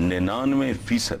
99%,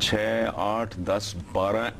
6, 8, 10, 12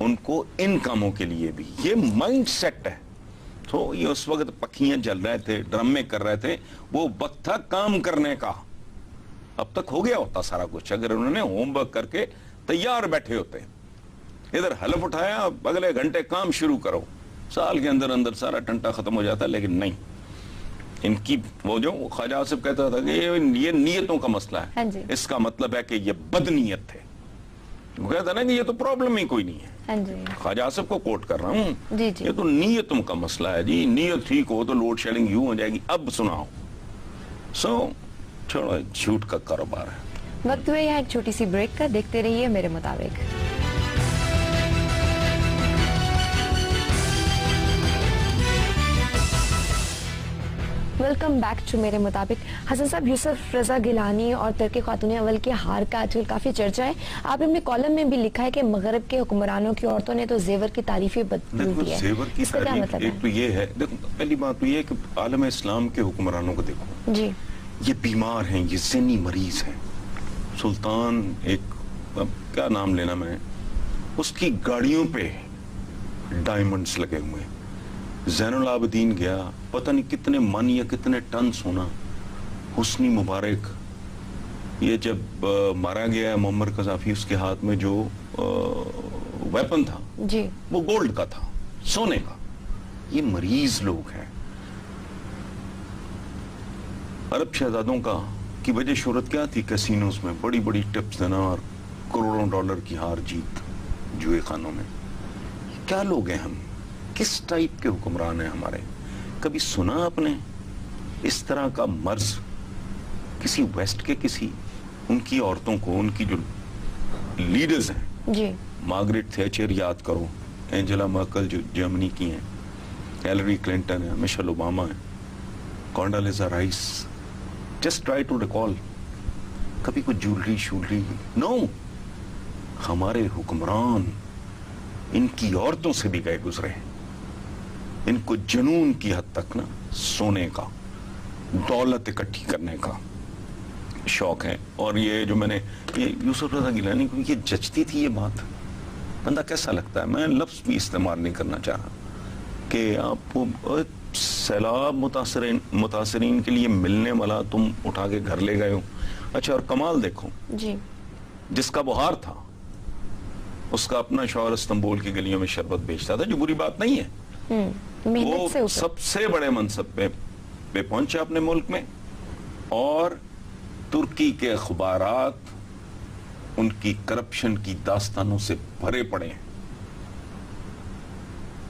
ان کو ان کاموں کے لیے بھی. یہ مائنڈ سیٹ ہے. تو یہ اس وقت پکھیاں جل رہے تھے, ڈرامے کر رہے تھے, وہ وقت تھا کام کرنے کا. اب تک ہو گیا ہوتا سارا کچھ اگر انہوں نے ہوم ورک کر کے تیار بیٹھے ہوتے. ادھر حلف اٹھایا, اگلے گھنٹے کام شروع کرو, سال کے اندر اندر سارا ٹنٹا ختم ہو جاتا. لیکن نہیں, ان کی وہ جو خواجہ آصف کہتا تھا کہ یہ نیتوں کا مسئلہ ہے. اس کا مطلب ہے کہ یہ بد نیت تھے. وہ کہتا نا کہ یہ تو پرابلم ہی کوئی نہیں ہے. خواجہ آصف کو کوٹ کر رہا ہوں, یہ تو نیتوں کا مسئلہ ہے جی. نیت ٹھیک ہو تو لوڈ شیڈنگ یوں ہو جائے گی. اب سناؤ. چھوڑو, جھوٹ کا کاروبار ہے. وقت ہوئے یہاں ایک چھوٹی سی بریک کا. دیکھتے رہیے میرے مطابق. ویلکم بیک ٹو میرے مطابق. حسن صاحب, یوسف رضا گیلانی اور ترک خاتون اول کی ہار کا آج کل کافی چرچا ہے. آپ نے اپنے کالم میں بھی لکھا ہے کہ مغرب کے حکمرانوں کی عورتوں نے تو زیور کی تعریفیں بدل دی ہے. زیور کی تعریف ایک تو یہ ہے, دیکھو پہلی بات تو یہ ہے کہ عالم اسلام کے حکمرانوں کو دیکھو جی, یہ بیمار ہیں, یہ ذہنی مریض ہیں. سلطان ایک, کیا نام لینا میں, اس کی گاڑیوں پہ ڈائمنڈز لگے ہوئے. زین العابدین گیا, پتہ نہیں کتنے من یا کتنے ٹن سونا. حسنی مبارک, یہ جب مارا گیا معمر قذافی, اس کے ہاتھ میں جو ویپن تھا جی, وہ گولڈ کا تھا, سونے کا. یہ مریض لوگ ہیں. عرب شہزادوں کا کی وجہ شہرت کیا تھی؟ کیسینوز میں بڑی بڑی ٹپس دینا اور کروڑوں ڈالر کی ہار جیت جوئے خانوں میں. کیا لوگ ہیں ہم؟ کس ٹائپ کے حکمران ہیں ہمارے؟ کبھی سنا آپ نے اس طرح کا مرض کسی ویسٹ کے کسی ان کی عورتوں کو؟ ان کی جو لیڈرز ہیں جی, مارگریٹ تھیچر یاد کرو, اینجلا مرکل جو جرمنی کی ہیں, ہیلری کلنٹن ہے, مشیل اوباما ہے, Condoleezza Rice. Just try to recall. کبھی کوئی جولری شولری؟ نو. ہمارے حکمران ان کی عورتوں سے بھی گئے گزرے ہیں. ان کو جنون کی حد تک نا سونے کا, دولت اکٹھی کرنے کا شوق ہے. اور یہ جو میں نے یہ یوسف رضا گیلانی کو یہ جچتی تھی یہ بات, بندہ کیسا لگتا ہے. میں لفظ بھی استعمال نہیں کرنا چاہ رہا کہ آپ کو سیلاب متاثرین کے لیے ملنے والا تم اٹھا کے گھر لے گئے ہو. اچھا, اور کمال دیکھو جی, جس کا بہار تھا اس کا اپنا شوہر استنبول کی گلیوں میں شربت بیچتا تھا, جو بری بات نہیں ہے. وہ سب سے بڑے منصب پہ پہنچا اپنے ملک میں, اور ترکی کے اخبارات ان کی کرپشن کی داستانوں سے بھرے پڑے ہیں,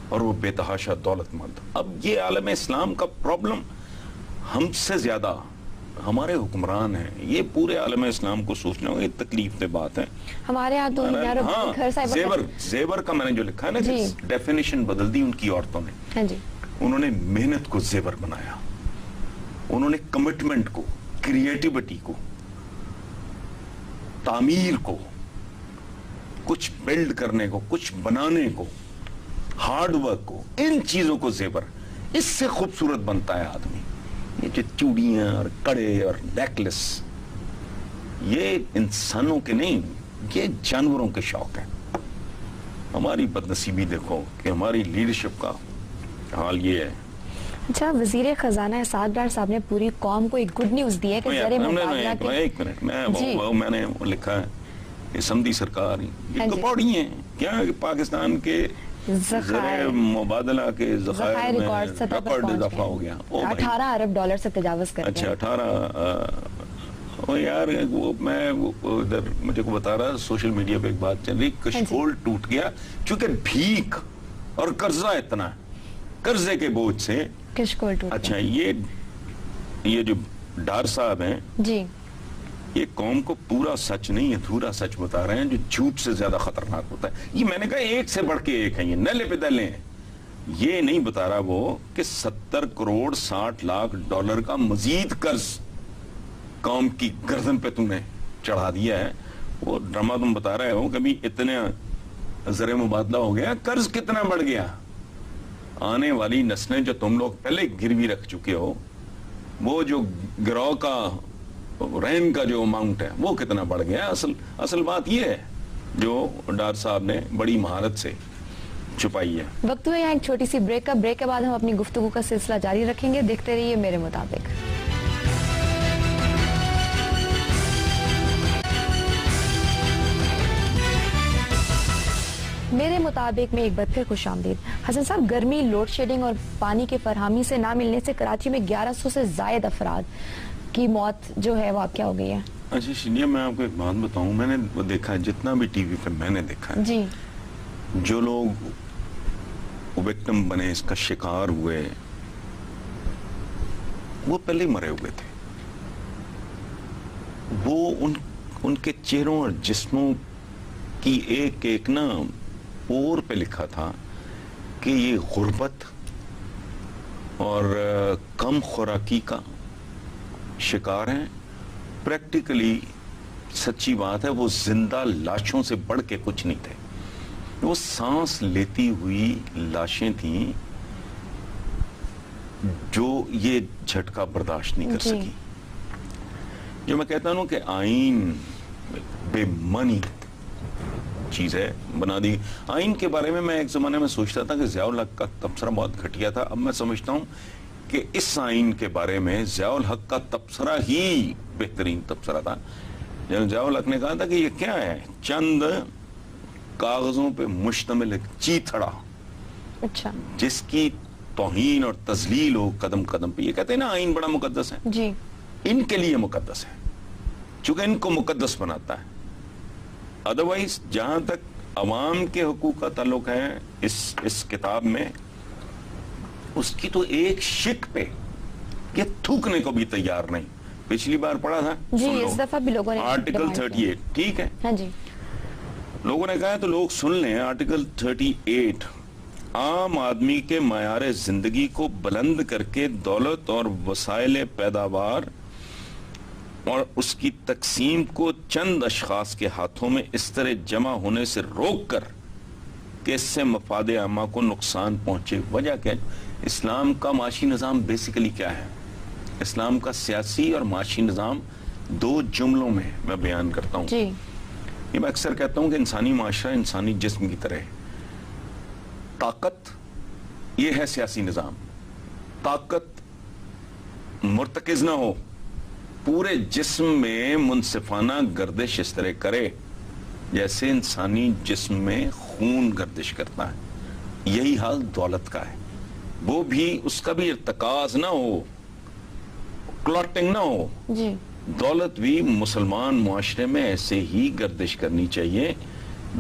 اور وہ بے تحاشا دولت مند. اب یہ عالم اسلام کا پرابلم ہم سے زیادہ ہمارے حکمران ہیں. یہ پورے عالم اسلام کو سوچنا ہوگا, یہ تکلیف دہ بات ہے. ہمارے ہاں تو زیور کا میں نے جو لکھا ہے نا, ڈیفینیشن بدل دی ان کی عورتوں نے. انہوں نے محنت کو زیور بنایا, انہوں نے کمٹمنٹ کو, کریٹیوٹی کو, تعمیر کو, کچھ بلڈ کرنے کو, کچھ بنانے کو, ہارڈ ورک کو, ان چیزوں کو زیور. اس سے خوبصورت بنتا ہے آدمی. یہ جو چوڑیاں اور کڑے اور نیکلس, یہ انسانوں کے نہیں, یہ جانوروں کے شوق ہیں. ہماری بدنصیبی دیکھو کہ ہماری لیڈرشپ کا حال یہ ہے. اچھا, وزیر خزانہ اسعد ڈار صاحب نے پوری قوم کو ایک گڈ نیوز دی ہے کہ ایک منٹ, میں نے لکھا ہے کہ سمدھی سرکار یہ کپوڑی ہیں کیا کہ پاکستان کے زر مبادلہ کے ذخائر میں ریکارڈ اضافہ ہو گیا. 18 ارب ڈالر سے تجاوز کر گیا. اچھا, 18 یار, وہ میں ادھر مجھے کو بتا رہا, سوشل میڈیا پہ ایک بات چل رہی, کشکول ٹوٹ گیا چونکہ بھیک اور قرضہ اتنا ہے, قرضے کے بوجھ سے کشکول ٹوٹ. اچھا, یہ جو ڈار صاحب ہیں جی, یہ قوم کو پورا سچ نہیں ادھورا سچ بتا رہے ہیں, جو جھوٹ سے زیادہ خطرناک ہوتا ہے. یہ میں نے کہا ایک سے بڑھ کے ایک ہیں, یہ نلے پہ دلے ہیں. یہ نہیں بتا رہا وہ کہ 70 کروڑ 60 لاکھ ڈالر کا مزید قرض قوم کی گردن پہ تم نے چڑھا دیا ہے. وہ ڈرامہ تم بتا رہے ہو, کبھی اتنے زر مبادلہ ہو گیا, قرض کتنا بڑھ گیا. آنے والی نسلیں جو تم لوگ پہلے گروی رکھ چکے ہو, وہ جو گروہ کا رین کا جو اماؤنٹ ہے وہ کتنا بڑھ گیا. اصل بات یہ ہے جو ڈار صاحب نے بڑی مہارت سے چھپائی ہے. وقت ہوا یہاں ایک چھوٹی سی بریک کا. بریک کے بعد ہم اپنی گفتگو کا سلسلہ جاری رکھیں گے. دیکھتے رہیے میرے مطابق. میرے مطابق میں ایک بار پھر خوش آمدید. حسن صاحب, گرمی, لوڈ شیڈنگ اور پانی کی فراہمی سے نہ ملنے سے کراچی میں 1100 سے زائد افراد کی موت جو ہے وہ اب کیا ہو گئی ہے. اچھا شنیا, میں آپ کو ایک بات بتاؤں, میں نے دیکھا ہے جتنا بھی ٹی وی پہ میں نے دیکھا ہے, جی, جو لوگ وکٹم بنے, اس کا شکار ہوئے, وہ پہلے ہی مرے ہوئے تھے. وہ ان کے چہروں اور جسموں کی ایک ایک نا اور پہ لکھا تھا کہ یہ غربت اور کم خوراکی کا شکار ہیں. پریکٹیکلی سچی بات ہے, وہ زندہ لاشوں سے بڑھ کے کچھ نہیں تھے. وہ سانس لیتی ہوئی لاشیں تھیں جو یہ جھٹکا برداشت نہیں کر سکی. جو میں کہتا ہوں کہ آئین بے معنی چیز ہے, بنا دی. آئین کے بارے میں ایک زمانے میں سوچتا تھا کہ ضیاء الحق کا تبصرہ بہت گھٹیا تھا. اب میں سمجھتا ہوں کہ اس آئین کے بارے میں ضیاء الحق کا تبصرہ ہی بہترین تبصرہ تھا. ضیاء الحق نے کہا تھا کہ یہ کیا ہے, چند کاغذوں پہ مشتمل ایک چیتھڑا, اچھا, جس کی توہین اور تذلیل ہو قدم قدم پہ. یہ کہتے ہیں نا آئین بڑا مقدس ہے. جی, ان کے لیے مقدس ہے چونکہ ان کو مقدس بناتا ہے. ادروائز جہاں تک عوام کے حقوق کا تعلق ہے اس کتاب میں, اس کی تو ایک شک پہ یہ تھوکنے کو بھی تیار نہیں. پچھلی بار پڑھا تھا, جی, اس دفعہ بھی لوگوں نے آرٹیکل 38, ٹھیک ہے, ہاں جی, لوگوں نے کہا تو لوگ سن لیں. آرٹیکل 38 عام آدمی کے معیار زندگی کو بلند کر کے دولت اور وسائل پیداوار اور اس کی تقسیم کو چند اشخاص کے ہاتھوں میں اس طرح جمع ہونے سے روک کر کہ اس سے مفاد عامہ کو نقصان پہنچے. وجہ کیا ہے؟ اسلام کا معاشی نظام بیسیکلی کیا ہے؟ اسلام کا سیاسی اور معاشی نظام دو جملوں میں بیان کرتا ہوں. جی, یہ میں اکثر کہتا ہوں کہ انسانی معاشرہ انسانی جسم کی طرح ہے. طاقت یہ ہے سیاسی نظام. طاقت مرتکز نہ ہو, پورے جسم میں منصفانہ گردش اس طرح کرے جیسے انسانی جسم میں خون گردش کرتا ہے. یہی حال دولت کا ہے. وہ بھی اس کا بھی ارتکاز نہ ہو, کلوٹنگ نہ ہو. جی, دولت بھی مسلمان معاشرے میں ایسے ہی گردش کرنی چاہیے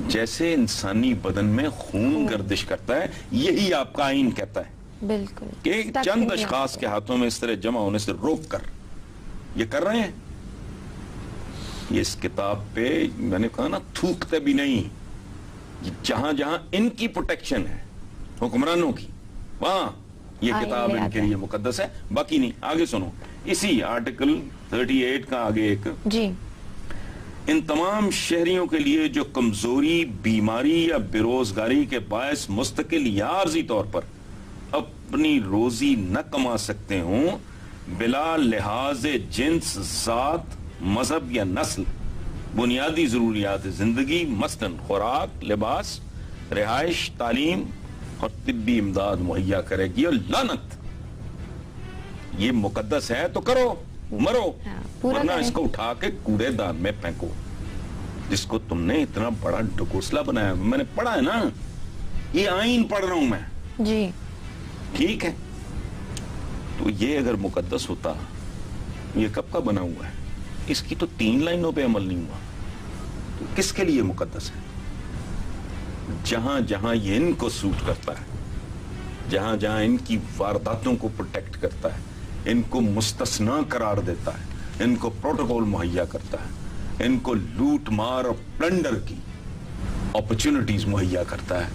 جیسے انسانی بدن میں خون گردش کرتا ہے. یہی آپ کا آئین کہتا ہے بالکل, کہ چند اشخاص کے ہاتھوں میں اس طرح جمع ہونے سے روک کر یہ کر رہے ہیں. یہ اس کتاب پہ میں نے کہا نا, تھوکتے بھی نہیں. جہاں جہاں ان کی پروٹیکشن ہے حکمرانوں کی, وہاں یہ کتاب ان کے لیے مقدس ہے, باقی نہیں. آگے سنو, اسی آرٹیکل 38 کا آگے ایک, جی, ان تمام شہریوں کے لیے جو کمزوری, بیماری یا بے روزگاری کے باعث مستقل یا عارضی طور پر اپنی روزی نہ کما سکتے ہوں, بلا لحاظ جنس, ذات, مذہب یا نسل, بنیادی ضروریات زندگی مثلاً خوراک, لباس, رہائش, تعلیم اور طبی امداد مہیا کرے گی. اور لعنت, یہ مقدس ہے تو کرو, مرو, ورنہ اس کو اٹھا کے کوڑے دان میں پھینکو. جس کو تم نے اتنا بڑا ڈکوسلا بنایا, میں نے پڑھا ہے نا, یہ آئین پڑھ رہا ہوں میں, جی, ٹھیک ہے. تو یہ اگر مقدس ہوتا, یہ کب کا بنا ہوا ہے؟ اس کی تو 3 لائنوں پہ عمل نہیں ہوا. تو کس کے لیے مقدس ہے؟ جہاں جہاں یہ ان کو سوٹ کرتا ہے, جہاں جہاں ان کی وارداتوں کو پروٹیکٹ کرتا ہے, ان کو مستثنا قرار دیتا ہے, ان کو پروٹوکول مہیا کرتا ہے, ان کو لوٹ مار اور پلنڈر کی اپرچونٹیز مہیا کرتا ہے,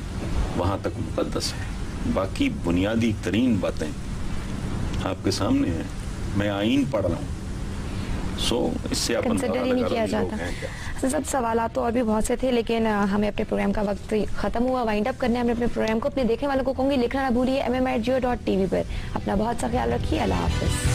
وہاں تک مقدس ہے. باقی بنیادی ترین باتیں آپ کے سامنے ہیں. میں آئین پڑھ رہا ہوں, سو اس سے آپ کنسیڈر ہی نہیں کیا جاتا. سب سوالات تو اور بھی بہت سے تھے, لیکن ہمیں اپنے پروگرام کا وقت ختم ہوا. وائنڈ اپ کرنے ہمیں اپنے پروگرام کو. اپنے دیکھنے والوں کو کہوں گی لکھنا نہ بھولیے MMR@geo.tv پر. اپنا بہت سا خیال رکھیے. اللہ حافظ.